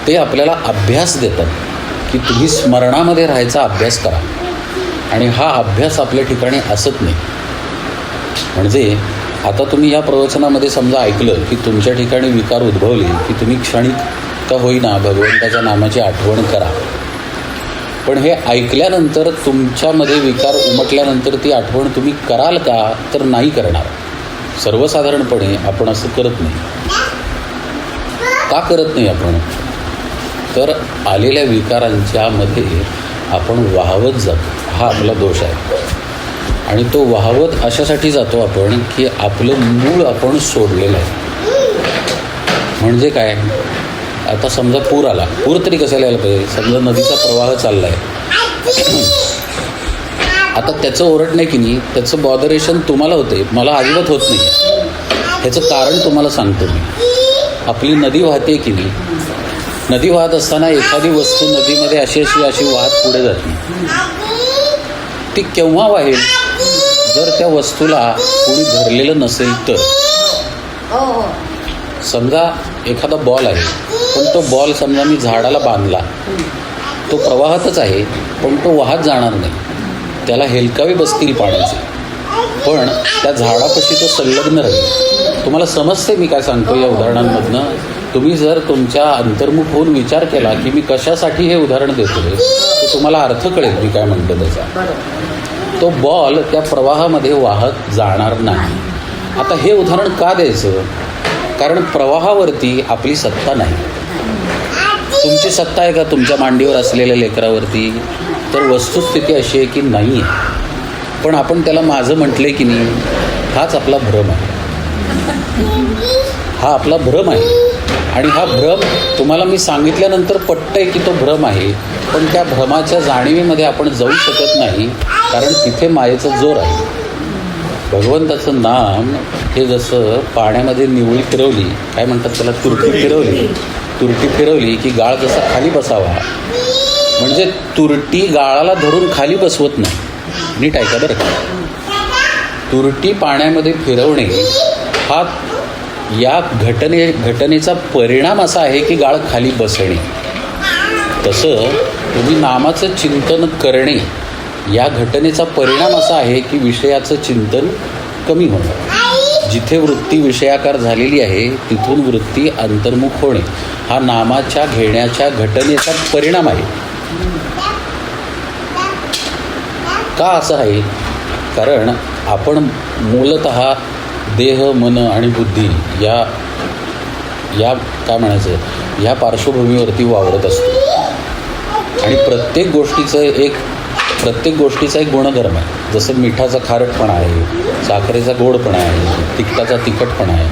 ते आपल्याला अभ्यास देतात की तुम्ही स्मरणामध्ये राहायचा अभ्यास करा. आणि हा अभ्यास आपल्या ठिकाणी असत नाही. म्हणजे आता तुम्ही या प्रवचनामध्ये समजा ऐकलं की तुमच्या ठिकाणी विकार उद्भवले की तुम्ही क्षणिक का होईना भगवंताच्या नामाची आठवण करा. पण हे ऐकल्यानंतर तुमच्यामध्ये विकार उमटल्यानंतर ती आठवण तुम्ही कराल का, तर नाही करणार. सर्वसाधारणपणे आपण असं करत नाही. का करत नाही आपण, तर आलेल्या विकारांच्या मध्ये आपण वाहवत जातो. हा आपला दोष आहे. आणि तो वाहवत अशासाठी जातो आपण की आपलं मूळ आपण सोडलेलं आहे. म्हणजे काय, आता समजा पूर आला, पूर तरी कशाला यायला पाहिजे. समजा नदीचा प्रवाह चालला आहे, आता त्याचं ओरडणं की नाही, त्याचं बॉदरेशन तुम्हाला होते, मला अजिबात होत नाही. ह्याचं कारण तुम्हाला सांगतो मी. आपली नदी वाहते की नाही, नदी वाहत असताना एखादी वस्तू नदीमध्ये अशी वाहत पुढे जाते. ती केव्हा वाहेल, जर त्या वस्तूला कोणी धरलेलं नसेल तर. समजा एखादा बॉल आहे, पण तो बॉल समजा मी झाडाला बांधला, तो प्रवाहातच आहे पण तो वाहत जाणार नाही. त्याला हेलकावे बसतील पाण्याचे, पण त्या झाडापाशी तो संलग्न राहील. तुम्हाला समजते मी काय सांगतो या उदाहरणांमधनं. तुम्ही जर तुमच्या अंतर्मुख होऊन विचार केला की मी कशासाठी हे उदाहरण देतो, तर तुम्हाला अर्थ कळेल मी काय म्हणतो त्याचा. तो बॉल त्या प्रवाहामध्ये वाहत जाणार नाही. आता हे उदाहरण का द्यायचं, कारण प्रवाहावरती आपली सत्ता नाही. तुमची सत्ता आहे का तुमच्या मांडीवर असलेल्या लेकरावरती, तर वस्तुस्थिती अशी आहे की नाही आहे. पण आपण त्याला माझं म्हटले की नाही, हाच आपला भ्रम आहे. हा आपला भ्रम आहे. आणि हा भ्रम तुम्हाला मी सांगितल्यानंतर पटतंय की तो भ्रम आहे, पण त्या भ्रमाच्या जाणीवेमध्ये आपण जाऊ शकत नाही, कारण तिथे मायेचा जोर आहे. भगवंताचं नाम हे जसं पाण्यामध्ये निवळी फिरवली, काय म्हणतात त्याला, तुरटी फिरवली की गाळ जसा खाली बसावा, म्हणजे तुरटी गाळाला धरून खाली बसवत नाही. नीट ऐका बरं का. तुरटी पाण्यामध्ये फिरवणे हा या घटनेचा परिणाम असा आहे की गाळ खाली बसणे. तसं तुम्ही नामाचं चिंतन करणे या घटनेचा परिणाम असा आहे की विषयाचं चिंतन कमी होणं. जिथे वृत्ती विषयाकार झालेली आहे तिथून वृत्ती अंतर्मुख होणे हा नामाच्या घेण्याच्या घटनेचा परिणाम आहे. का असं आहे, कारण आपण मूलतः देह, मन आणि बुद्धी या काय म्हणायचं, या पार्श्वभूमीवरती वावरत असतो. आणि प्रत्येक गोष्टीचा एक गुणधर्म आहे. जसं मिठाचा खारटपणा आहे, साखरेचा गोडपणा आहे, तिखटाचा तिखटपणा आहे,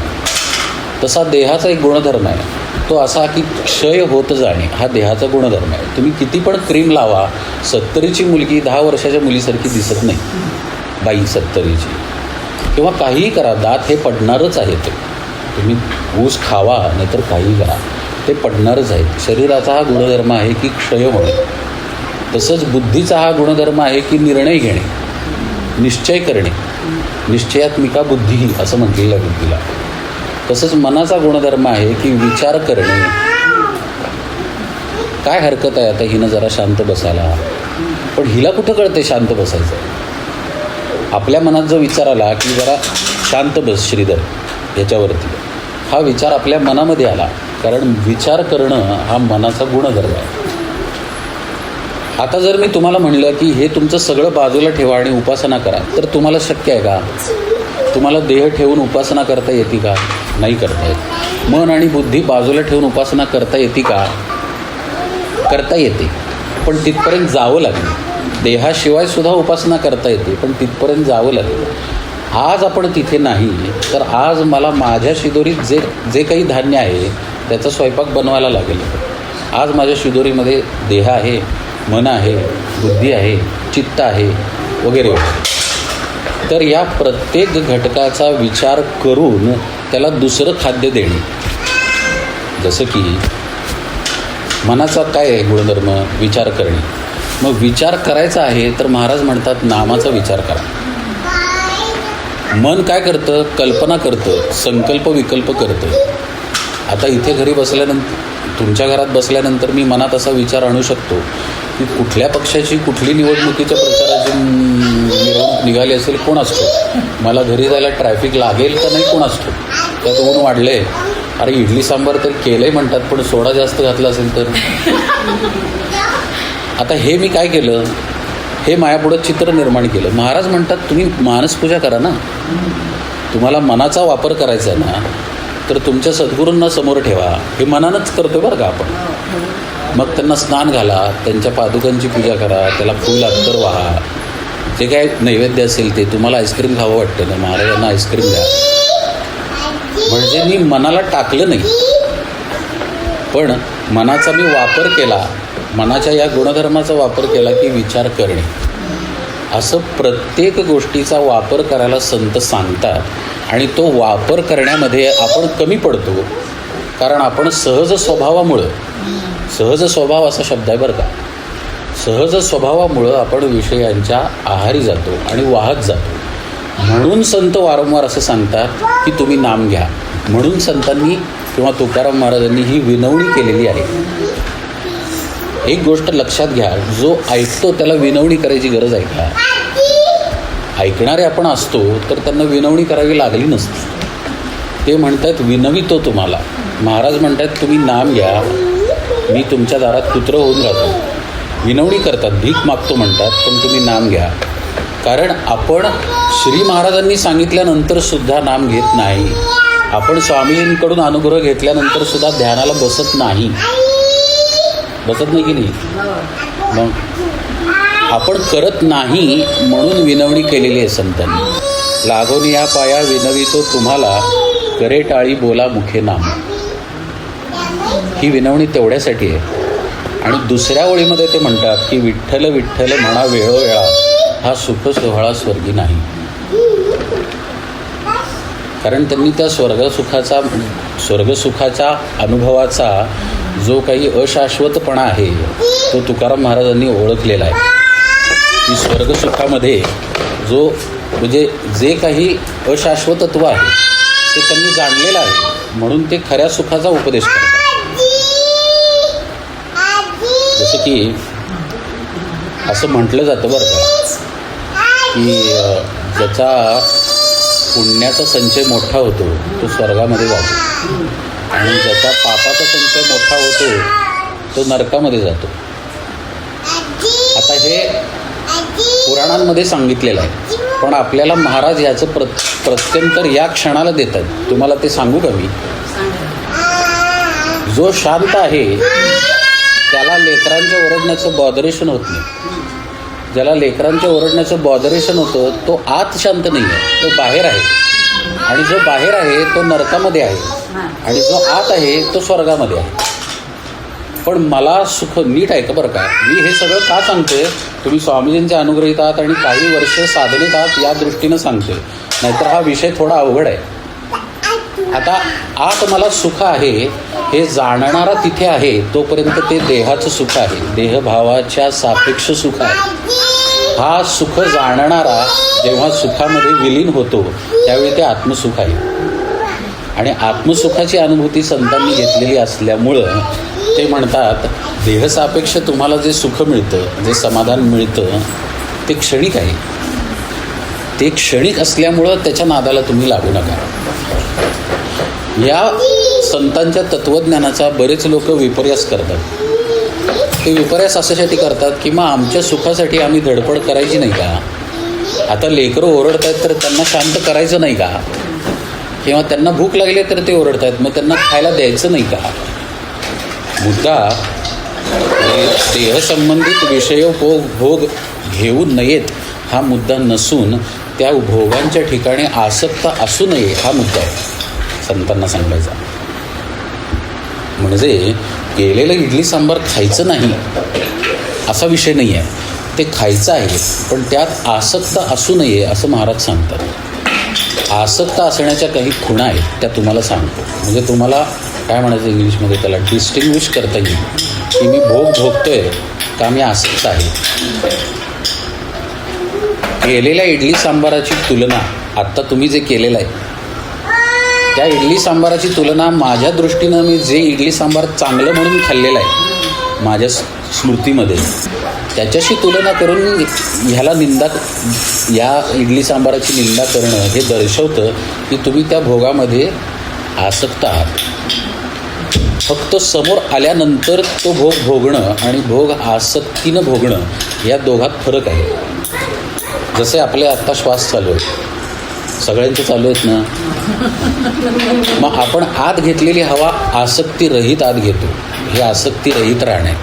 तसा देहाचा एक गुणधर्म आहे. तो असा की क्षय होत जाणे हा देहाचा गुणधर्म आहे. तुम्ही किती पण क्रीम लावा, 70ची मुलगी 10 वर्षाच्या मुलीसारखी दिसत नाही. बाई 70ची, किंवा काहीही करा, दात हे पडणारच आहे. ते तुम्ही ऊस खावा नाहीतर काहीही करा, ते पडणारच आहे. शरीराचा हा गुणधर्म आहे की क्षय होणे. तसंच बुद्धीचा हा गुणधर्म आहे की निर्णय घेणे, निश्चय करणे. निश्चयात्मिका बुद्धी असं म्हटलेलं आहे बुद्धीला. तसंच मनाचा गुणधर्म आहे की विचार करणे. काय हरकत आहे आता हिनं जरा शांत बसायला, पण हिला कुठं कळते शांत बसायचं. आपल्या मनात जो विचार आला की जरा शांत बस श्रीधर याच्यावरती, हा विचार आपल्या मनामध्ये आला, कारण विचार करणं हा मनाचा गुणधर्म आहे. आता जर मी तुम्हाला म्हणलं की हे तुमचं सगळं बाजूला ठेवा आणि उपासना करा, तर तुम्हाला शक्य आहे का? तुम्हाला देह ठेवून उपासना करता येते का? नाही करता येत. मन आणि बुद्धी बाजूला ठेवून उपासना करता येते का? करता येते, पण तिथपर्यंत जावं लागेल. देहाशिवाय सुद्धा उपासना करता येते, पण तिथपर्यंत जावं लागेल. आज आपण तिथे नाही, तर आज मला माझ्या शिदोरीत जे काही धान्य आहे त्याचा स्वयंपाक बनवायला लागेल. आज माझ्या शिदोरीमध्ये देह आहे, मन आहे, बुद्धी आहे, चित्त आहे वगैरे वगैरे. तर या प्रत्येक घटकाचा विचार करून त्याला दुसरं खाद्य देणे. जसं की मनाचा काय आहे गुणधर्म? विचार करणे. मग विचार करायचा आहे तर महाराज म्हणतात नामाचा विचार करा. मन काय करतं? कल्पना करतं, संकल्प विकल्प करतं. आता इथे घरी बसल्यानंतर, तुमच्या घरात बसल्यानंतर मी मनात असा विचार आणू शकतो की कुठल्या पक्षाची कुठली निवडणुकीच्या प्रचाराची मिरवणूक निघाली असेल, कोण असतो, मला घरी जायला ट्रॅफिक लागेल का नाही, कोण असतो, त्यात ऊन वाढले, अरे इडली सांबार तर केलंय म्हणतात पण सोडा जास्त घातला असेल तर. आता हे मी काय केलं, हे मायापुढं चित्र निर्माण केलं. महाराज म्हणतात तुम्ही मानसपूजा करा ना, तुम्हाला मनाचा वापर करायचा आहे ना, तर तुमच्या सद्गुरूंना समोर ठेवा. हे मनानंच करतो बरं का आपण. मग त्यांना स्नान घाला, त्यांच्या पादुकांची पूजा करा, त्याला फूल अत्तर वाहा, जे काय नैवेद्य असेल ते. तुम्हाला आईस्क्रीम खावं वाटतं ना, महाराजांना आईस्क्रीम द्या. म्हणजे मी मनाला टाकलं नाही, पण मनाचा मी वापर केला, मनाच्या या गुणधर्माचा वापर केला की विचार करणे. असं प्रत्येक गोष्टीचा वापर करायला संत सांगतात. आणि तो वापर करण्यामध्ये आपण कमी पडतो, कारण आपण सहज स्वभावामुळं, सहज स्वभाव असा शब्द आहे बरं का, सहज स्वभावामुळं आपण विषयांच्या आहारी जातो आणि वाहत जातो. म्हणून संत वारंवार असं सांगतात की तुम्ही नाम घ्या. म्हणून संतांनी किंवा तुकाराम महाराजांनी ही विनवणी केलेली आहे. एक गोष्ट लक्षात घ्या, जो ऐकतो त्याला विनवणी करायची गरज आहे का? ऐकणारे आपण असतो तर त्यांना विनवणी करावी लागली नसती. ते म्हणतात विनवितो तुम्हाला. महाराज म्हणतात तुम्ही नाम घ्या, मी तुमच्या दारात कुत्रं होऊन राहतो. विनवणी करतात, भीक मागतो म्हणतात, पण तुम्ही नाम घ्या. कारण आपण श्री महाराजांनी सांगितल्यानंतर सुद्धा नाम घेत नाही. आपण स्वामींकडून अनुग्रह घेतल्यानंतर सुद्धा ध्यानाला बसत नाही. बसत नाही की नाही? मग आपण करत नाही म्हणून विनवणी केलेली आहे संतांनी. लागून या पाया विनवितो तुम्हाला, करे टाळी बोला मुखे नाम. ही विनवणी तेवढ्यासाठी आहे. आणि दुसऱ्या ओळीमध्ये ते म्हणतात की विठ्ठल विठ्ठल म्हणा वेळोवेळा, हा सुख सोहळा स्वर्गी नाही. कारण त्यांनी त्या स्वर्गसुखाच्या अनुभवाचा जो काही अशाश्वतपणा आहे तो तुकाराम महाराजांनी ओळखलेला आहे. की स्वर्गसुखामध्ये जो म्हणजे जे काही अशाश्वतत्व आहे ते त्यांनी जाणलेलं आहे, म्हणून ते खऱ्या सुखाचा उपदेश करतात. जसं की असं म्हटलं जातं बरं का की ज्याचा पुण्याचा संचय मोठा होतो तो स्वर्गामध्ये जातो, आणि ज्याचा पापाचा संचय मोठा होतो तो नरकामध्ये जातो. आता हे पुराणांमध्ये सांगितलेलं आहे, पण आपल्याला महाराज याचं प्रत्यंतर या क्षणाला देतात. तुम्हाला ते सांगू का मी? जो शांत आहे त्याला लेकरांच्या ओरडण्याचं बॉदरेशन होत नाही. ज्याला लेकरांच्या ओरडण्याचं बॉदरेशन होतं तो आत शांत नाही आहे, तो बाहेर आहे. आणि जो बाहेर आहे तो नरकामध्ये आहे, आणि जो आत आहे तो स्वर्गामध्ये आहे. पण मला सुख नीट आहे का बरं का, मी हे सगळं का सांगतोय? तुम्ही स्वामीजींचे अनुग्रहित आहात आणि काही वर्ष साधनेत आहात या दृष्टीनं सांगतोय, नाहीतर हा विषय थोडा अवघड आहे. आता आत मला सुख आहे हे जाणणारा तिथे आहे तोपर्यंत ते देहाचं सुख आहे, देहभावाच्या सापेक्ष सुख आहे. हा सुख जाणणारा जेव्हा सुखामध्ये विलीन होतो त्यावेळी ते आत्मसुख आहे. आणि आत्मसुखाची अनुभूती संतांनी घेतलेली असल्यामुळं ते म्हणतात देहसापेक्ष तुम्हाला जे सुख मिळतं, जे समाधान मिळतं ते क्षणिक आहे. ते क्षणिक असल्यामुळं त्याच्या नादाला तुम्ही लागू नका. या संतांच्या तत्त्वज्ञानाचा बरेच लोक विपर्यास करतात. ते विपर्यास अशासाठी करतात की मग आमच्या सुखासाठी आम्ही धडपड करायची नाही का? आता लेकरं ओरडत आहेत तर त्यांना शांत करायचं नाही का? किंवा त्यांना भूक लागली तर ते ओरडत आहेत, मग त्यांना खायला द्यायचं नाही का? मुद्दा देहसंबंधित विषय भोग घेऊ नयेत हा मुद्दा नसून त्या भोगांच्या ठिकाणी आसक्त असू नये हा मुद्दा आहे संतांना सांगायचा. म्हणजे केलेलं इडली सांबार खायचं नाही असा विषय नाही आहे, ते खायचं आहे, पण त्यात आसक्त असू नये असं महाराज सांगतात. आसक्त असण्याच्या काही खुणा आहेत त्या तुम्हाला सांगतो. म्हणजे तुम्हाला काय म्हणायचं इंग्लिशमध्ये, त्याला डिस्टिंग्विश करता येईल की मी भोग भोगतोय का मी आसक्त आहे. केलेल्या इडली सांबाराची तुलना आत्ता तुम्ही जे केलेलं आहे त्या इडली सांबाराची तुलना माझ्या दृष्टीनं मी जे इडली सांबार चांगलं म्हणून खाल्लेलं आहे माझ्या स्मृतीमध्ये, त्याच्याशी तुलना करून ह्याला निंदा, या इडली सांबाराची निंदा करणं हे दर्शवतं की तुम्ही त्या भोगामध्ये आसक्त आहात. फक्त समोर आल्यानंतर तो भोग भोगणं आणि भोग आसक्तीनं भोगणं या दोघात फरक आहे. जसे आपले आत्ता श्वास चालू आहेत, सगळ्यांचे चालू आहेत ना, मग आपण आत घेतलेली हवा आसक्तीरहित आत घेतो. हे आसक्तीरहित राहणे,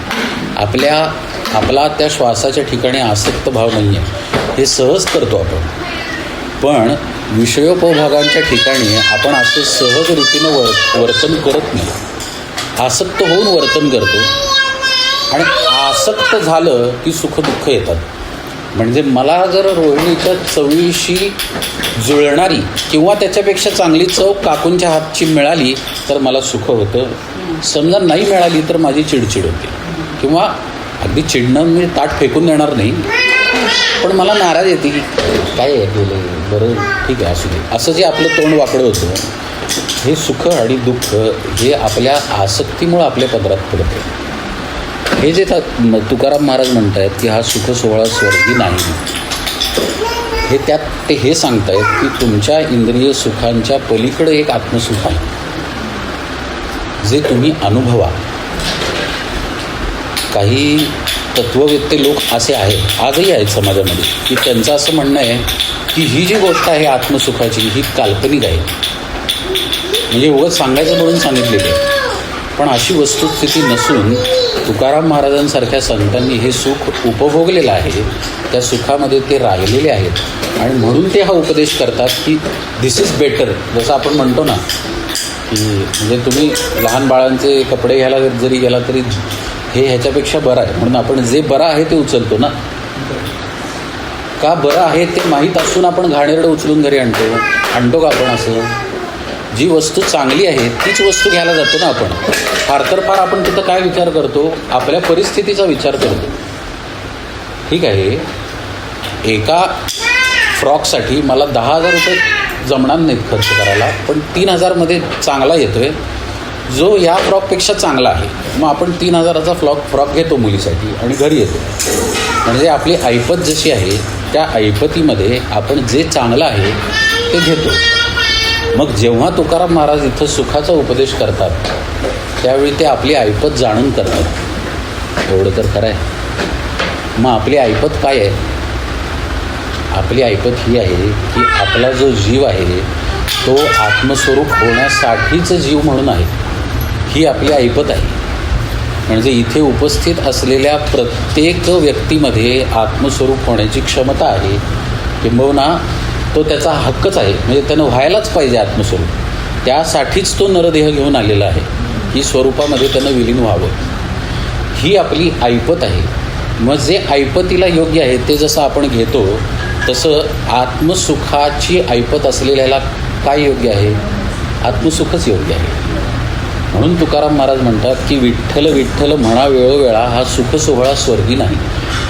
आपला त्या श्वासाच्या ठिकाणी आसक्त भाव नाही आहे, हे सहज करतो आपण. पण विषयोपभोगांच्या ठिकाणी आपण असं सहज रीतीनं वर्तन करत नाही, आसक्त होऊन वर्तन करतो. आणि आसक्त झालं की सुखदुःख येतात. म्हणजे मला जर रोहिणीच्या चवीशी जुळणारी किंवा त्याच्यापेक्षा चांगली चव काकूंच्या हातची मिळाली तर मला सुख होतं. समजा नाही मिळाली तर माझी चिडचिड होते, किंवा अगदी चिडणं मी ताट फेकून देणार नाही, पण मला नाराज येते की काय केलं, बरं ठीक आहे असू दे, असं जे आपलं तोंड वाकडं होतं, हे सुख आणि दुःख हे आपल्या आसक्तीमुळं आपल्या पदरात पडतं. हे जे तुकाराम महाराज म्हणत आहेत की हा सुख सोहळा स्वर्गी नाही, हे त्यात ते हे सांगतायत की तुमच्या इंद्रिय सुखांच्या पलीकडे एक आत्मसुख आहे जे तुम्ही अनुभवा. काही तत्ववेत्ते लोक असे आहेत, आजही आहेत समाजामध्ये, की त्यांचं असं म्हणणं आहे की ही जी गोष्ट आहे आत्मसुखाची ही काल्पनिक आहे, म्हणजे उगाच सांगायचं म्हणून सांगितलेलं आहे. पण अशी वस्तुस्थिती नसून तुकाराम महाराजांसारख्या संतांनी हे सुख उपभोगलेलं आहे, त्या सुखामध्ये ते राहिलेले आहेत आणि म्हणून ते हा उपदेश करतात की दिस इज बेटर. जसं आपण म्हणतो ना की म्हणजे तुम्ही लहान बाळांचे कपडे घ्यायला जरी गेला तरी हे ह्याच्यापेक्षा बरं आहे, म्हणून आपण जे बरं आहे ते उचलतो ना. का बरं आहे ते माहीत असून आपण घाणेरडं उचलून घरी आणतो का आपण? असं जी वस्तू चांगली आहे तीच वस्तू घ्यायला जातो ना आपण. फार तर फार आपण तिथं काय विचार करतो, आपल्या परिस्थितीचा विचार करतो. ठीक आहे, एका फ्रॉकसाठी मला 10,000 रुपये जमणार नाहीत खर्च करायला, पण 3,000मध्ये चांगला येतो आहे जो या फ्रॉकपेक्षा चांगला आहे, मग आपण 3,000चा फ्रॉक घेतो मुलीसाठी आणि घरी येतो. म्हणजे आपली ऐपत जशी आहे त्या ऐपतीमध्ये आपण जे चांगलं आहे ते घेतो. मग जेव्हा तुकाराम महाराज इथं सुखाचा उपदेश करतात त्यावेळी ते आपली ऐपत जाणून करतात. एवढं तर खरं आहे. मग आपली ऐपत काय आहे? आपली ऐपत ही आहे की आपला जो जीव आहे तो आत्मस्वरूप होण्यासाठीच जीव म्हणून आहे, ही आपली ऐपत आहे. म्हणजे इथे उपस्थित असलेल्या प्रत्येक व्यक्तीमध्ये आत्मस्वरूप होण्याची क्षमता आहे, किंबहुना तो त्याचा हक्कच आहे. म्हणजे त्यानं व्हायलाच पाहिजे आत्मस्वरूप. त्यासाठीच तो नरदेह घेऊन आलेला आहे की स्वरूपामध्ये त्यानं विलीन व्हावं. ही आपली ऐपत आहे. मग जे ऐपतीला योग्य आहे ते जसं आपण घेतो तसं आत्मसुखाची ऐपत असलेल्याला काय योग्य आहे? आत्मसुखच योग्य आहे. म्हणून तुकाराम महाराज म्हणतात की विठ्ठल विठ्ठल म्हणा वेळोवेळा हा सुख सोहळा स्वर्गी नाही.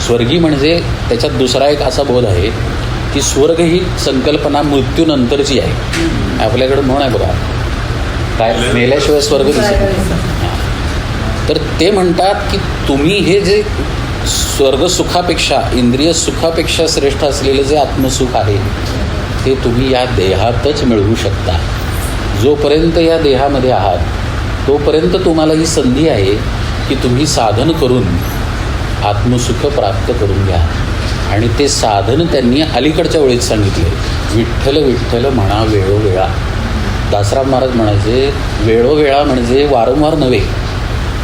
स्वर्गी म्हणजे त्याच्यात दुसरा एक असा बोध आहे की स्वर्ग ही संकल्पना मृत्यूनंतरची आहे. आपल्याकडं म्हण आहे बघा, काय मेल्याशिवाय स्वर्ग दिसत. तर ते म्हणतात की तुम्ही हे जे स्वर्गसुखापेक्षा इंद्रिय सुखापेक्षा श्रेष्ठ असलेलं जे आत्मसुख आहे ते तुम्ही या देहातच मिळवू शकता. जोपर्यंत या देहामध्ये आहात तोपर्यंत तुम्हाला ही संधी आहे की तुम्ही साधन करून आत्मसुख प्राप्त करून घ्या. आणि ते साधन त्यांनी अलीकडच्या वेळेत सांगितले, विठ्ठल विठ्ठल म्हणा वेळोवेळा. दासराम महाराज म्हणायचे वेळोवेळा म्हणजे वारंवार नव्हे,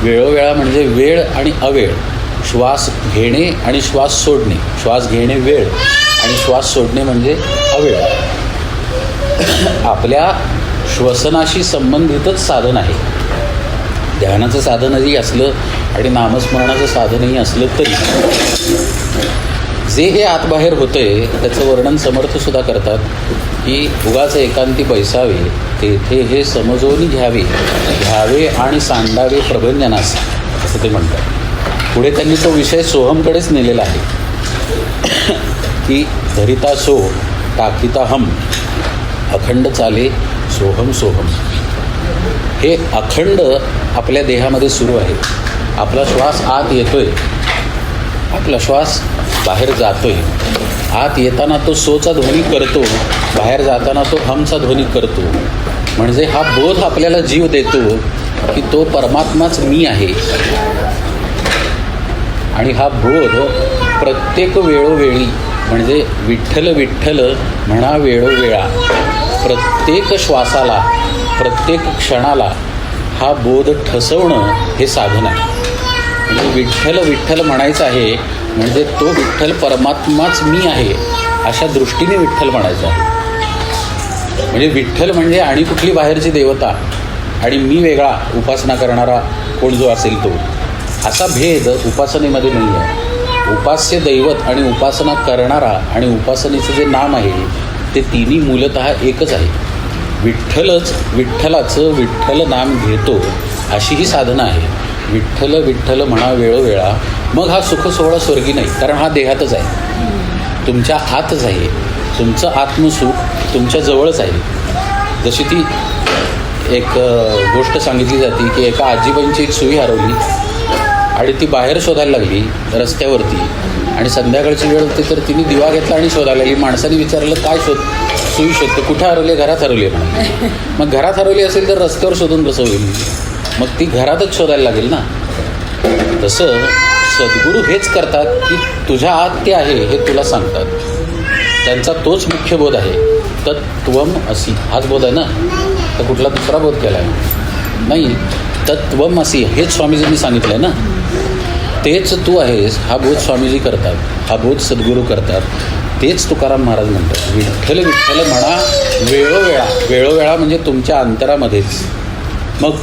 वेळोवेळा म्हणजे वेळ आणि अवेळ, श्वास घेणे आणि श्वास सोडणे. श्वास घेणे वेळ आणि श्वास सोडणे म्हणजे अवेळ. आपल्या श्वसनाशी संबंधितच साधन आहे. ध्यानाचं साधनही असलं आणि नामस्मरणाचं साधनही असलं तरी जे हे आतबाहेर होतं आहे त्याचं वर्णन समर्थसुद्धा करतात की उगाच एकांती बैसावे तेथे हे समजून घ्यावे आणि सांडावे प्रभंजनास, असं ते म्हणतात. पुढे त्यांनी तो विषय सोहमकडेच नेलेला आहे की धरिता सो टाकीता हम, अखंड चाले सोहम सोहम हे अखंड आपल्या देहामध्ये सुरू आहे. आपला श्वास आत येतोय, आपला श्वास बाहेर जातोय. आत येताना तो सोचा ध्वनी करतो, बाहेर जाताना तो हमचा ध्वनी करतो. म्हणजे हा बोध आपल्याला जीव देतो की तो परमात्माच मी आहे. आणि हा बोध प्रत्येक वेळोवेळी म्हणजे विठ्ठल विठ्ठल म्हणा वेळोवेळा, प्रत्येक श्वासाला प्रत्येक क्षणाला हा बोध ठसवणं हे साधन आहे. म्हणजे विठ्ठल विठ्ठल म्हणायचं आहे म्हणजे तो विठ्ठल परमात्माच मी आहे अशा दृष्टीने विठ्ठल म्हणायचं आहे. म्हणजे विठ्ठल म्हणजे आणि कुठली बाहेरची देवता आणि मी वेगळा उपासना करणारा कोण जो असेल तो, असा भेद उपासनेमध्ये नाही आहे. उपास्य दैवत आणि उपासना करणारा आणि उपासनेचं जे नाम आहे ते तिन्ही मूलतः एकच आहे. विठ्ठलच विठ्ठलाचं विठ्ठल नाम घेतो अशी ही साधना आहे. विठ्ठल विठ्ठल म्हणा वेळोवेळा. मग हा सुख सोहळा स्वर्गी नाही, कारण हा देहातच आहे, तुमच्या आतच आहे. तुमचं आत्मसुख तुमच्या जवळच आहे. जशी ती एक गोष्ट सांगितली जाते की एका आजीबाईंची एक सुई हरवली आणि ती बाहेर शोधायला लागली रस्त्यावरती. आणि संध्याकाळची वेळ होती तर तिने दिवा घेतला आणि शोधायला लागली. माणसाने विचारलं काय सुई शोधते, कुठं हरवली? घरात हरवली आहे. मग घरात हरवली असेल तर रस्त्यावर शोधून कसं होईल? मग ती घरातच शोधायला लागेल ना. तसं सद्गुरू हेच करतात की तुझ्या आत ते आहे हे तुला सांगतात. त्यांचा तोच मुख्य बोध आहे, तत्त्वम असी. हाच बोध आहे ना, तर कुठला दुसरा बोध केला आहे नाही. तत्त्वम असी हेच स्वामीजींनी सांगितलं आहे ना, तेच तू आहेस हा बोध स्वामीजी करतात, हा बोध सद्गुरू करतात. तेच तुकाराम महाराज म्हणतात विठ्ठल विठ्ठल म्हणा वेळोवेळा. वेळोवेळा म्हणजे तुमच्या अंतरामध्येच. मग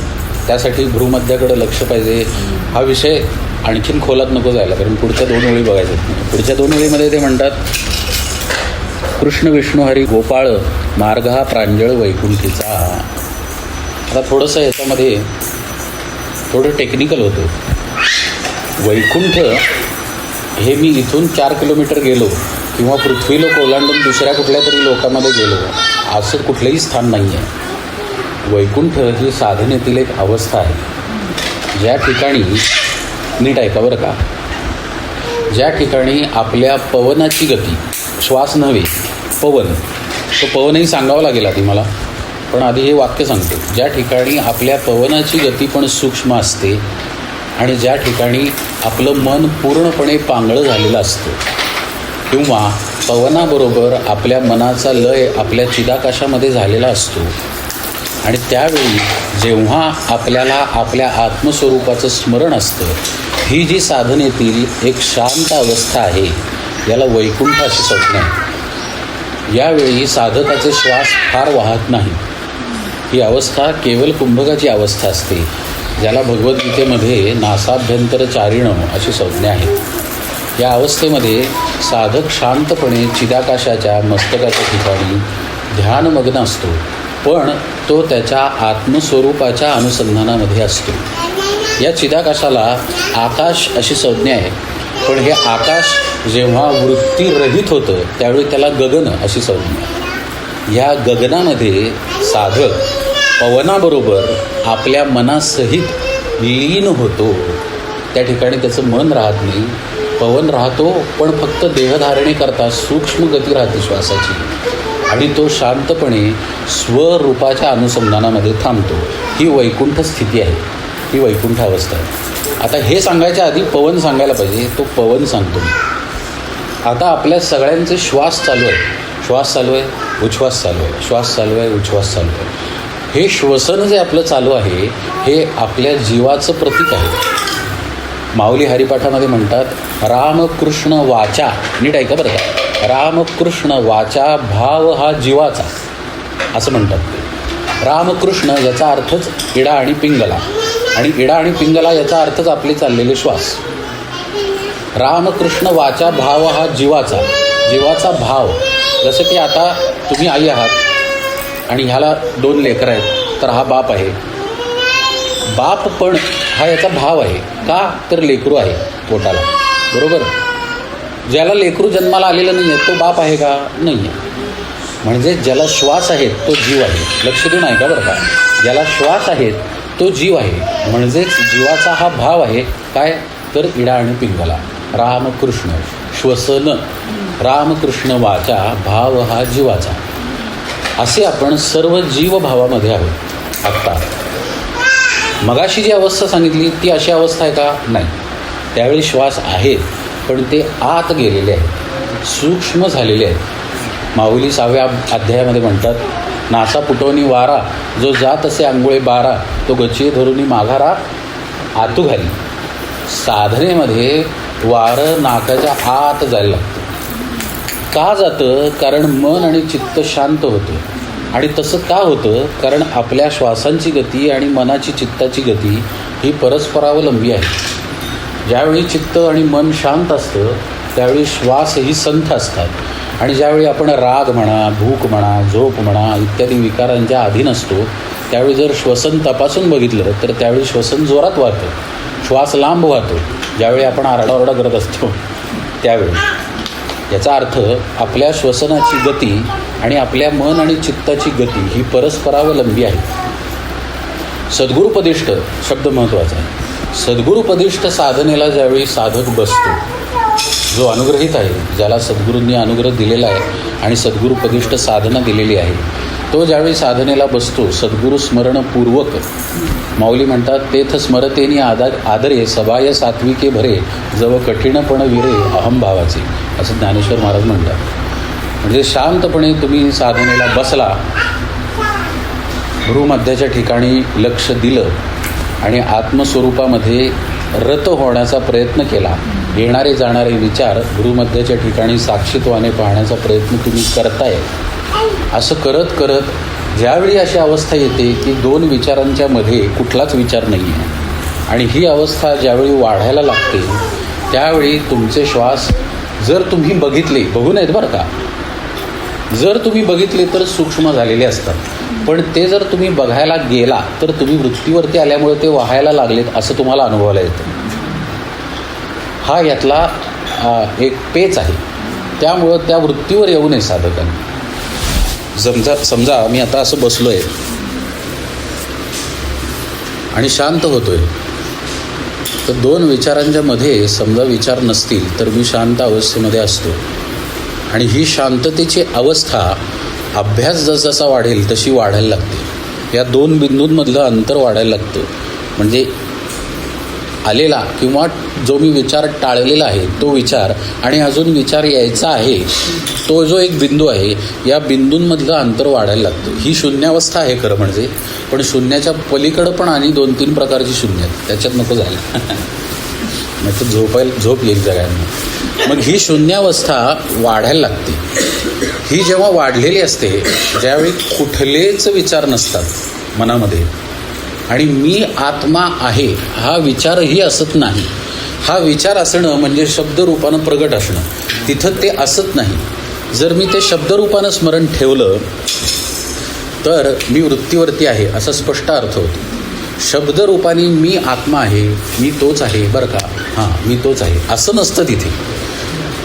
त्यासाठी भ्रूमध्याकडे लक्ष पाहिजे. हा विषय आणखीन खोलात नको जायला, कारण पुढच्या 2 ओळी बघायच्या. पुढच्या 2 ओळीमध्ये ते म्हणतात कृष्ण विष्णू हरी गोपाळ मार्ग हा प्रांजळ वैकुंठीचा. आता थोडंसं याच्यामध्ये थोडं टेक्निकल होतं. वैकुंठ हे मी इथून 4 किलोमीटर गेलो किंवा पृथ्वीलोक ओलांडून दुसऱ्या कुठल्या तरी लोकांमध्ये गेलो असं कुठलंही स्थान नाही आहे. वैकुंठ ही साधनेतील एक अवस्था आहे, ज्या ठिकाणी नीट ऐका बरं का, ज्या ठिकाणी आपल्या पवनाची गती, श्वास नव्हे पवन, तो पवनही सांगावा लागेल आधी मला, पण आधी हे वाक्य सांगतो. ज्या ठिकाणी आपल्या पवनाची गती पण सूक्ष्म असते आणि ज्या ठिकाणी आपलं मन पूर्णपणे पांगळं झालेलं असतं किंवा पवनाबरोबर आपल्या मनाचा लय आपल्या चिदाकाशामध्ये झालेला असतो आणि त्यावेळी जेव्हा आपल्याला आपल्या आत्मस्वरूपाचं स्मरण असतं, ही जी साधनेतील एक शांत अवस्था आहे याला वैकुंठ अशी संज्ञा आहे. यावेळी साधकाचे श्वास फार वाहत नाही. ही अवस्था केवळ कुंभकाची अवस्था असते, ज्याला भगवद्गीतेमध्ये नासाभ्यंतरचारिणं अशी संज्ञा आहे. या अवस्थेमध्ये साधक शांतपणे चिदाकाशाच्या मस्तकाच्या ठिकाणी ध्यानमग्न असतो, पण तो त्याच्या आत्मस्वरूपाच्या अनुसंधानामध्ये असतो. या चिदाकाशाला आकाश अशी संज्ञा आहे, पण हे आकाश जेव्हा वृत्तीरहित होतं त्यावेळी त्याला गगन अशी संज्ञा आहे. या गगनामध्ये साधक पवनाबरोबर आपल्या मनासहित लीन होतो. त्या ठिकाणी त्याचं मन राहत नाही, पवन राहतो, पण फक्त देहधारणे करता सूक्ष्म गती राहते श्वासाची आणि तो शांतपणे स्वरूपाच्या अनुसंधानामध्ये थांबतो. ही वैकुंठ स्थिती आहे, ही वैकुंठ अवस्था आहे. आता हे सांगायच्या आधी पवन सांगायला पाहिजे, तो पवन सांगतो. आता आपल्या सगळ्यांचे श्वास चालू आहे, श्वास चालू आहे, उच्छ्वास चालू आहे, श्वास चालू आहे, उच्छ्वास चालू आहे. हे श्वसन जे आपलं चालू आहे हे आपल्या जीवाचं प्रतीक आहे. माऊली हरिपाठामध्ये म्हणतात रामकृष्ण वाचा. नीट ऐका बरं का, रामकृष्ण वाचा भाव हा जीवाचा असं म्हणतात. रामकृष्ण याचा अर्थच इडा आणि पिंगला, आणि इडा आणि पिंगला याचा अर्थच आपले चाललेले श्वास. रामकृष्ण वाचा भाव हा जीवाचा, जीवाचा भाव. जसं की आता तुम्ही आई आहात आणि ह्याला 2 लेकरं आहेत, तर हा बाप आहे. बाप पण हा याचा भाव आहे. का तर लेकरू आहे पोटाला, बरोबर. ज्याला लेकरू जन्माला आलेलं नाही आहे तो बाप आहे का? नाही आहे. म्हणजे ज्याला श्वास आहेत तो जीव आहे. लक्ष देऊन ऐका बरं का. ज्याला श्वास आहेत तो जीव आहे. म्हणजेच जीवाचा हा भाव आहे. काय तर इडा आणि पिंगला. रामकृष्ण श्वसन रामकृष्ण वाचा भाव हा जीवाचा. असे आपण सर्व जीवभावामध्ये आहोत. आत्ता मगाशी जी अवस्था सांगितली ती अशी अवस्था आहे का? नाही. त्यावेळी श्वास आहेत पण ते आत गेलेले आहेत, सूक्ष्म झालेले आहेत. माऊली 6व्या अध्यायामध्ये म्हणतात, नासा पुटवणी वारा जो जात असे आंघोळे बारा तो गच्ची धरुनी माघारा आतू घाली. साधनेमध्ये वारं नाकाच्या आत जायला लागतं. का जातं? कारण मन आणि चित्त शांत होतं. आणि तसं का होतं? कारण आपल्या श्वासांची गती आणि मनाची चित्ताची गती ही परस्परावलंबी आहे. ज्यावेळी चित्त आणि मन शांत असतं त्यावेळी श्वासही संथ असतात. आणि ज्यावेळी आपण राग म्हणा, भूक म्हणा, झोप म्हणा इत्यादी विकारांच्या अधीन असतो त्यावेळी जर श्वसन तपासून बघितलं तर त्यावेळी श्वसन जोरात वाहतं, श्वास लांब वाहतो. ज्यावेळी आपण आरडाओरडा करत असतो त्यावेळी. याचा अर्थ आपल्या श्वसनाची गती आणि आपल्या मन आणि चित्ताची गती ही परस्परावलंबी आहे. सद्गुरुपदिष्ट शब्द महत्त्वाचा आहे. सद्गुरुपदिष्ट साधनेला ज्यावेळी साधक बसतो, जो अनुग्रहित आहे, ज्याला सद्गुरूंनी अनुग्रह दिलेला आहे आणि सद्गुरुपदिष्ट साधना दिलेली आहे, तो ज्यावेळी साधनेला बसतो सद्गुरू स्मरणपूर्वक, माऊली म्हणतात तेथ स्मरतेनी आदरे सबाय सात्विके भरे जव कठीणपण विरे अहमभावाचे, असं ज्ञानेश्वर महाराज म्हणतात. म्हणजे शांतपणे तुम्ही साधनेला बसला, भ्रूमध्याच्या ठिकाणी लक्ष दिलं आणि आत्मस्वरूपामध्ये रत होण्याचा प्रयत्न केला. येणारे जाणारे विचार भ्रूमध्याच्या ठिकाणी साक्षीत्वाने पाहण्याचा प्रयत्न तुम्ही करताय. असं करत करत ज्यावेळी अशी अवस्था येते की दोन विचारांच्या मध्ये कुठलाच विचार नाही आहे आणि ही अवस्था ज्यावेळी वाढायला लागते त्यावेळी तुमचे श्वास जर तुम्ही बघितले, बघू नयेत बरं का, जर तुम्ही बघितले तर सूक्ष्म झालेले असतात. पण ते जर तुम्ही बघायला गेला तर तुम्ही वृत्तीवरती आल्यामुळे ते वाहायला लागलेत असं तुम्हाला अनुभवायला येतं. हा यातला एक पेच आहे. त्यामुळं त्या वृत्तीवर येऊ नये साधकांनी. समजा मी आता असं बसलो आहे आणि शांत होतो आहे, तर दोन विचारांच्या मध्ये समजा विचार नसतील तर मी शांत अवस्थेमध्ये असतो. आणि ही शांततेची अवस्था अभ्यास जसजसा वाढेल तशी वाढायला लागते. या दोन बिंदूंमधलं अंतर वाढायला लागतं. म्हणजे आलेला किंवा जो मी विचार टाळलेला आहे तो विचार आणि अजून विचार यायचा आहे तो जो एक बिंदू आहे, या बिंदूंमधलं अंतर वाढायला लागतं. ही शून्यावस्था आहे खरं म्हणजे. पण शून्याच्या पलीकडं पण आणि 2-3 प्रकारची शून्य आहेत, त्याच्यात नको झालं मग तर झोप येईल सगळ्यांना. मग ही शून्यावस्था वाढायला लागते. ही जेव्हा वाढलेली असते, ज्यावेळी कुठलेच विचार नसतात मनामध्ये आणि मी आत्मा आहे हा विचारही असत नाही. हा विचार असणं म्हणजे शब्दरूपानं प्रगट असणं. तिथं ते असत नाही. जर मी ते शब्दरूपानं स्मरण ठेवलं तर मी वृत्तीवरती आहे असा स्पष्ट अर्थ होतो. शब्दरूपाने मी आत्मा आहे, मी तोच आहे बरं का, हां मी तोच आहे असं नसतं. तिथे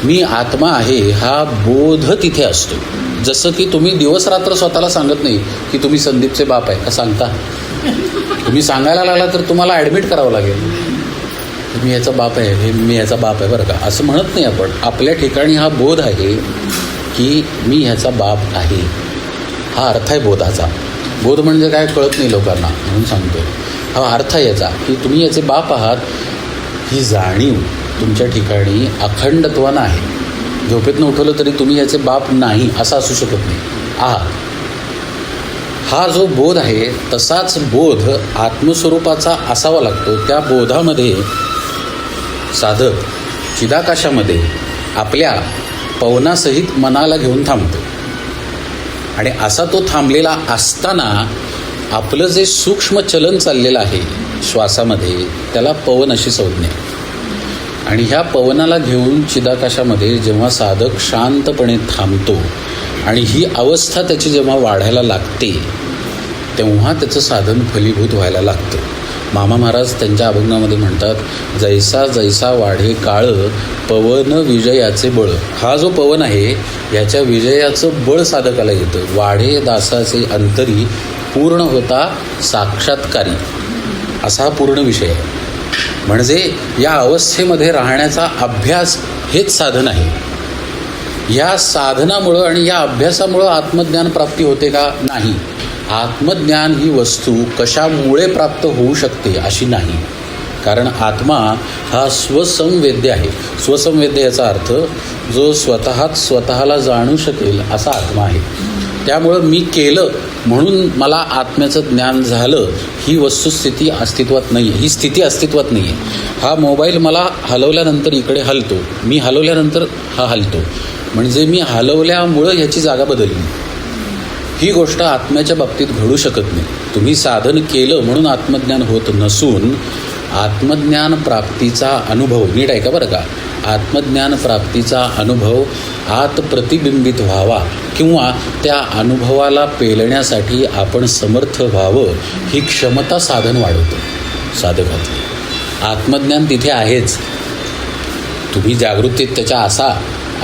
मी आत्मा आहे हा बोध तिथे असतो. जसं की तुम्ही दिवस रात्र स्वतःला सांगत नाही की तुम्ही संदीपचे बाप आहे का सांगता. तुम्ही सांगायला लागला तर तुम्हाला ॲडमिट करावं लागेल, मी याचा बाप आहे, हे मी याचा बाप आहे बरं का, असं म्हणत नाही आपण. आपल्या ठिकाणी हा बोध आहे की मी ह्याचा बाप आहे. हा अर्थ आहे बोधाचा. बोध म्हणजे काय कळत नाही लोकांना म्हणून सांगतो. हा अर्थ आहे याचा की तुम्ही याचे बाप आहात. ही जाणीव तुमच्या ठिकाणी अखंडत्वानं आहे. झोपेतनं उठवलं तरी तुम्ही याचे बाप नाही असं असू शकत नाही, आहात. हा जो बोध आहे तसाच बोध आत्मस्वरूपाचा असावा लागतो. त्या बोधामध्ये साधक चिदाकाशामध्ये आपल्या पवनासहित मनाला घेऊन थांबतो. आणि असा तो थांबलेला असताना आपलं जे सूक्ष्म चलन चाललेलं आहे श्वासामध्ये त्याला पवन अशी संज्ञा. आणि ह्या पवनाला घेऊन चिदाकाशामध्ये जेव्हा साधक शांतपणे थांबतो आणि ही अवस्था त्याची जेव्हा वाढायला लागते तेव्हा त्याचं साधन फलीभूत व्हायला लागतं. मामा महाराज त्यांच्या अभंगामध्ये म्हणतात, जैसा जैसा वाढे काळ पवन विजयाचे बळ. हा जो पवन आहे याच्या विजयाचं बळ साधकाला येतं. वाढे दासाचे अंतरी पूर्ण होता साक्षात्कारी, असा हा पूर्ण विषय आहे. म्हणजे या अवस्थेमध्ये राहण्याचा अभ्यास हेच साधन आहे. या साधनामुळं आणि या अभ्यासामुळं आत्मज्ञान प्राप्ती होते का? नाही. आत्मज्ञान ही वस्तू कशामुळे प्राप्त होऊ शकते अशी नाही. कारण आत्मा हा स्वसंवेद्य आहे. स्वसंवेद्य याचा अर्थ जो स्वतःला जाणू शकेल असा आत्मा आहे. त्यामुळं मी केलं म्हणून मला आत्म्याचं ज्ञान झालं ही वस्तुस्थिती अस्तित्वात नाही आहे. ही स्थिती अस्तित्वात नाही आहे. हा मोबाईल मला हलवल्यानंतर इकडे हलतो, मी हलवल्यानंतर हा हलतो, म्हणजे मी हलवल्यामुळं ह्याची जागा बदलली. ही गोष्ट आत्म्याच्या बाबतीत घडू शकत नाही. तुम्ही साधन केलं म्हणून आत्मज्ञान होत नसून आत्मज्ञान प्राप्तीचा अनुभव, नीट ऐका बरं का, आत्मज्ञान प्राप्तीचा अनुभव आत प्रतिबिंबित व्हावा किंवा त्या अनुभवाला पेलण्यासाठी आपण समर्थ व्हावं ही क्षमता साधन वाढवतं साधकातली. आत्मज्ञान तिथे आहेच. तुम्ही जागृतीत त्याच्या असा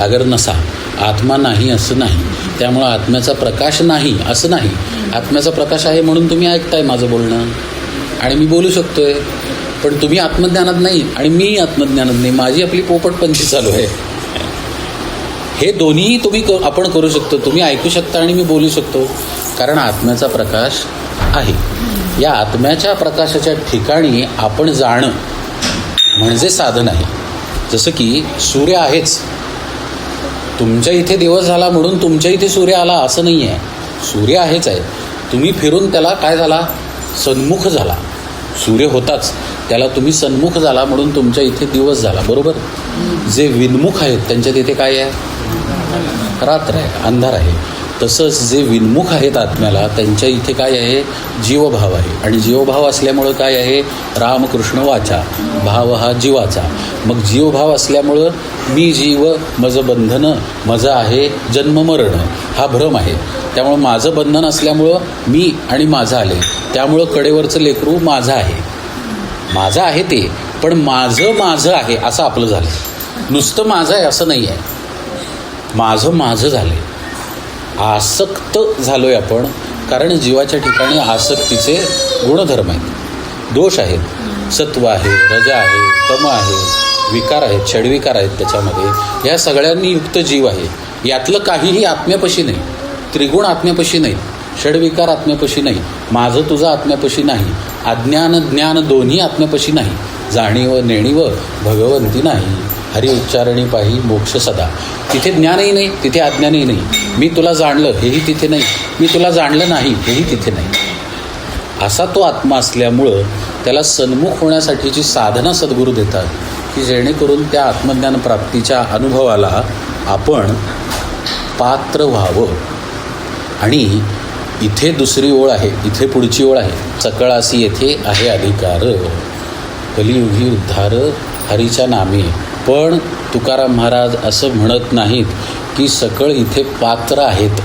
अगर नसा. आत्मा नाही असं नाही. त्यामुळं आत्म्याचा प्रकाश नाही असं नाही. आत्म्याचा प्रकाश आहे म्हणून तुम्ही ऐकताय माझं बोलणं आणि मी बोलू शकतोय. पण तुम्ही आत्मज्ञानात नाही आणि मी आत्मज्ञानात नाही. माझी आपली पोपटपंची चालू आहे. हे दोन्हीही आपण करू शकतो. तुम्ही ऐकू शकता आणि मी बोलू शकतो. कारण आत्म्याचा प्रकाश आहे. या आत्म्याच्या प्रकाशाच्या ठिकाणी आपण जाणं म्हणजे साधन आहे. जसं की सूर्य आहेच. तुमच्या इथे दिवस झाला म्हणून तुमच्या इथे सूर्य आला असं नाही आहे. सूर्य आहेच आहे. तुम्ही फिरून त्याला काय झाला? सन्मुख झाला. सूर्य होताच, त्याला तुम्ही सन्मुख झाला म्हणून तुमच्या इथे दिवस झाला. बरोबर. जे विन्मुख आहेत त्यांच्या तिथे काय आहे? रात्र आहे, अंधार आहे. तसंच जे विन्मुख आहेत आत्म्याला त्यांच्या इथे काय आहे? जीवभाव आहे. आणि जीवभाव असल्यामुळं काय आहे? रामकृष्ण वाचा, भाव हा जीवाचा. मग जीवभाव असल्यामुळं मी जीव, माझं बंधन, माझं आहे जन्म मरण हा भ्रम आहे. त्यामुळं माझं बंधन असल्यामुळं मी आणि माझं आले. त्यामुळं कडेवरचं लेकरू माझं आहे. माझं आहे ते, पण माझं आहे असं आपलं झालं. नुसतं माझं आहे असं नाही आहे. माझं झालं. आसक्त झालो आहे आपण. कारण जीवाच्या ठिकाणी आसक्तीचे गुणधर्म आहेत, दोष आहेत. सत्व आहे, रज आहे, तम आहे, विकार आहेत, षड्विकार आहेत. त्याच्यामध्ये ह्या सगळ्यांनी युक्त जीव आहे. यातलं काहीही आत्म्यापाशी नाही. त्रिगुण आत्म्यापाशी नाही, षड्विकार आत्म्यापाशी नाही, माझं तुझं आत्म्यापाशी नाही, अज्ञान ज्ञान दोन्ही आत्म्यापाशी नाही, जाणीव नेणीव भगवंती नाही, हरि उच्चारणी पाही मोक्ष सदा. तिथे ज्ञानही नाही, तिथे अज्ञानही नाही. मी तुला जाणलं हेही तिथे नाही, मी तुला जाणलं नाही हेही तिथे नाही. असा तो आत्मा असल्यामुळं त्याला सन्मुख होण्यासाठीची साधना सद्गुरू देतात की जेणेकरून त्या आत्मज्ञान प्राप्तीच्या अनुभवाला आपण पात्र व्हावं. आणि इथे दुसरी ओळ आहे, इथे पुढची ओळ आहे. सकळासी येथे आहे अधिकार, कलियुगी उद्धार हरीच्या नामे. पण तुकाराम महाराज असं म्हणत नाहीत की सकळ इथे पात्र आहेत.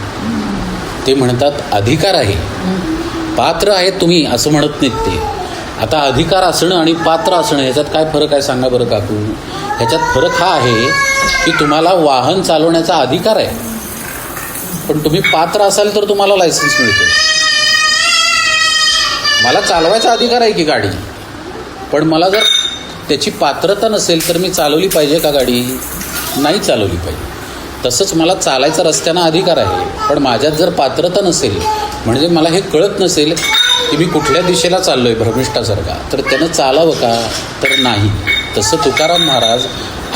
ते म्हणतात अधिकार आहे. पात्र आहेत तुम्ही असं म्हणत नाहीत ते. आता अधिकार असणं आणि पात्र असणं ह्याच्यात काय फरक आहे सांगा बरं काकू? ह्याच्यात फरक हा आहे की तुम्हाला वाहन चालवण्याचा अधिकार आहे, पण तुम्ही पात्र असाल तर तुम्हाला लायसन्स मिळतो. मला चालवायचा अधिकार आहे की गाडी, पण मला जर त्याची पात्रता नसेल तर मी चालवली पाहिजे का गाडी? नाही चालवली पाहिजे. तसंच मला चालायचा रस्त्यानं अधिकार आहे, पण माझ्यात जर पात्रता नसेल, म्हणजे मला हे कळत नसेल की मी कुठल्या दिशेला चाललो आहे भ्रमिष्ठासारखा, तर त्यानं चालावं का? तर नाही. तसं तुकाराम महाराज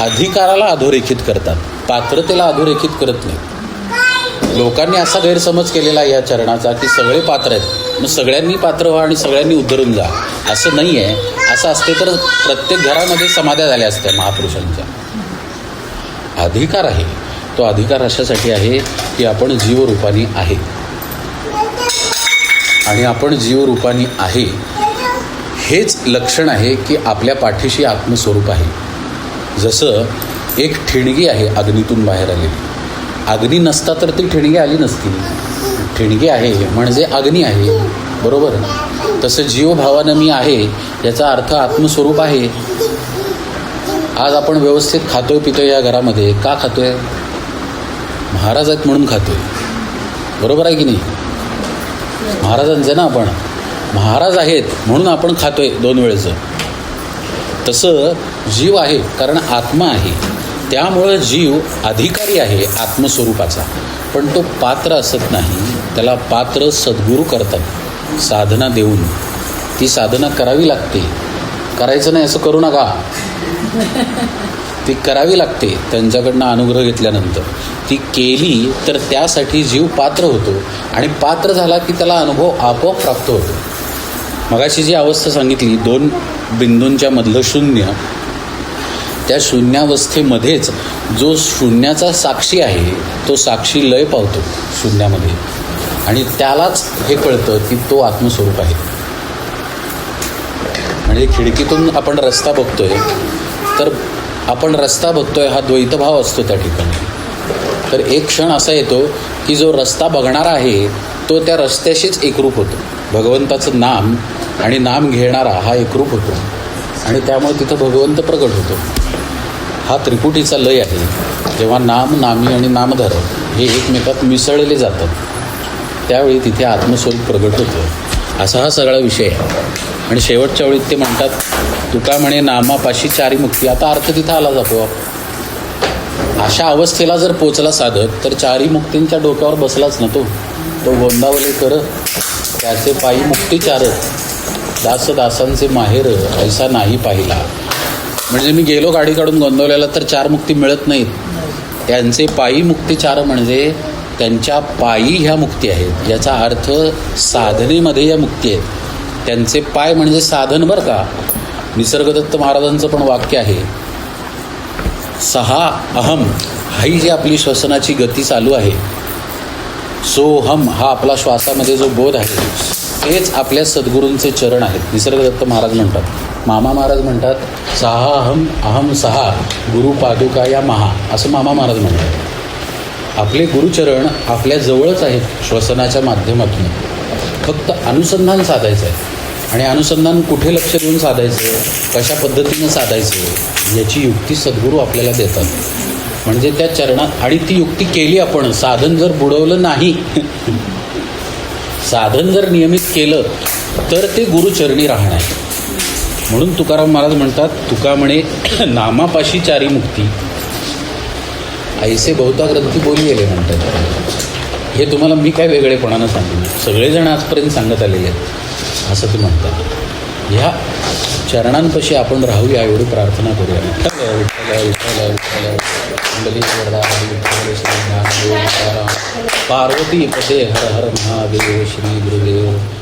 अधिकाराला अधोरेखित करतात, पात्रतेला अधोरेखित करत नाहीत. लोकांनी असा गैरसमज केलेला आहे या चरणाचा की सगळे पात्र आहेत, मग सगळ्यांनी पात्र व्हा आणि सगळ्यांनी उद्धरून जा. असं नाही आहे. असं असते तर प्रत्येक घरामध्ये समाध्या झाल्या असत्या महापुरुषांच्या. अधिकार आहे. तो अधिकार अशासाठी आहे की आपण जीवरूपानी आहे, आणि आपण जीवरूपानी आहे हेच लक्षण आहे की आपल्या पाठीशी आत्मस्वरूप आहे. जसं एक ठिणगी आहे अग्नीतून बाहेर आलेली. अग्नी नसता तर ती ठिणगी आली नसती. ठिणगी आहे म्हणजे अग्नी आहे, बरोबर. तसं जीवभावानं मी आहे याचा अर्थ आत्मस्वरूप आहे. आज आपण व्यवस्थित खातोय पितोय या घरामध्ये, का खातोय? महाराज आहेत म्हणून खातोय. बरोबर आहे की नाही? महाराजांचे ना आपण महाराज आहेत म्हणून आपण खातोय 2 वेळचं. तसं जीव आहे कारण आत्मा आहे, त्यामुळं जीव अधिकारी आहे आत्मस्वरूपाचा. पण तो पात्र असत नाही. त्याला पात्र सद्गुरू करतात साधना देऊन. ती साधना करावी लागते. करायचं नाही असं करू नका. ती करावी लागते त्यांच्याकडनं अनुग्रह घेतल्यानंतर. ती केली तर त्यासाठी जीव पात्र होतो आणि पात्र झाला की त्याला अनुभव आपोआप प्राप्त होतो. मगाशी जी अवस्था सांगितली 2 बिंदूंच्या मधलं शून्य, त्या शून्यावस्थेमध्येच जो शून्याचा साक्षी आहे तो साक्षी लय पावतो शून्यामध्ये आणि त्यालाच हे कळतं की तो आत्मस्वरूप आहे. म्हणजे खिडकीतून आपण रस्ता बघतोय तर आपण रस्ता बघतोय हा द्वैतभाव असतो त्या ठिकाणी. तर एक क्षण असा येतो की जो रस्ता बघणारा आहे तो त्या रस्त्याशीच एकरूप होतो. भगवंताचं नाम आणि नाम घेणारा हा एकरूप होतो आणि त्यामुळे तिथं भगवंत प्रगट होतो. हा त्रिपुटीचा लय आहे. जेव्हा नाम, नामी आणि नामधर हे एकमेकात मिसळले जातात त्यावेळी तिथे आत्मस्वरूप प्रगट होतं. असा हा सगळा विषय आहे. आणि शेवटच्या वेळी ते म्हणतात, तुका म्हणे नामापाशी 4 मुक्ती. आता अर्थ तिथं आला जातो. अशा अवस्थेला जर पोचला साधक तर 4 मुक्तींच्या डोक्यावर बसलाच ना तो गोंदावले कर त्याचे पायी मुक्ती 4. दास दासांचे माहेर ऐसा नाही पाहिला. म्हणजे मी गेलो गाडी काढून गोंदवल्याला तर 4 मुक्ती मिळत नाहीत. त्यांचे पायी मुक्ती 4 म्हणजे त्यांच्या पायी ह्या मुक्ती आहेत. याचा अर्थ साधनेमध्ये या मुक्ती आहेत. त्यांचे पाय म्हणजे साधन बरं का. निसर्गदत्त महाराजांचं पण वाक्य आहे, 6 अहम ही जी आपली श्वसनाची गती चालू आहे, सोहम हा आपला श्वासामध्ये जो बोध आहे तेच आपल्या सद्गुरूंचे चरण आहेत. निसर्गदत्त महाराज म्हणतात, मामा महाराज म्हणतात 6 अहम अहम 6 गुरु पादुका या महा, असं मामा महाराज म्हणतात. आपले गुरुचरण आपल्या जवळच आहेत श्वसनाच्या माध्यमातून. फक्त अनुसंधान साधायचं आहे. आणि अनुसंधान कुठे लक्ष देऊन साधायचं, कशा पद्धतीनं साधायचं याची युक्ती सद्गुरू आपल्याला देतात. म्हणजे त्या चरणात आणि ती युक्ती केली आपण. साधन जर बुडवलं नाही, साधन जर नियमित केलं तर ते गुरुचरणी राहणार. म्हणून तुकाराम महाराज म्हणतात, तुका म्हणे नामापाशी 4 मुक्ती ऐसे बहुता ग्रंथी बोली गेले म्हणतात. हे तुम्हाला मी काय वेगळेपणानं सांगू, सगळेजण आजपर्यंत सांगत आलेले आहेत असं ते म्हणतात. ह्या चरणांपाशी आपण राहूया एवढी प्रार्थना करूया. विठ्ठल विठ्ठल विठ्ठल विठ्ठल पार्वती पते हर हर महादेव श्री गुरुदेव.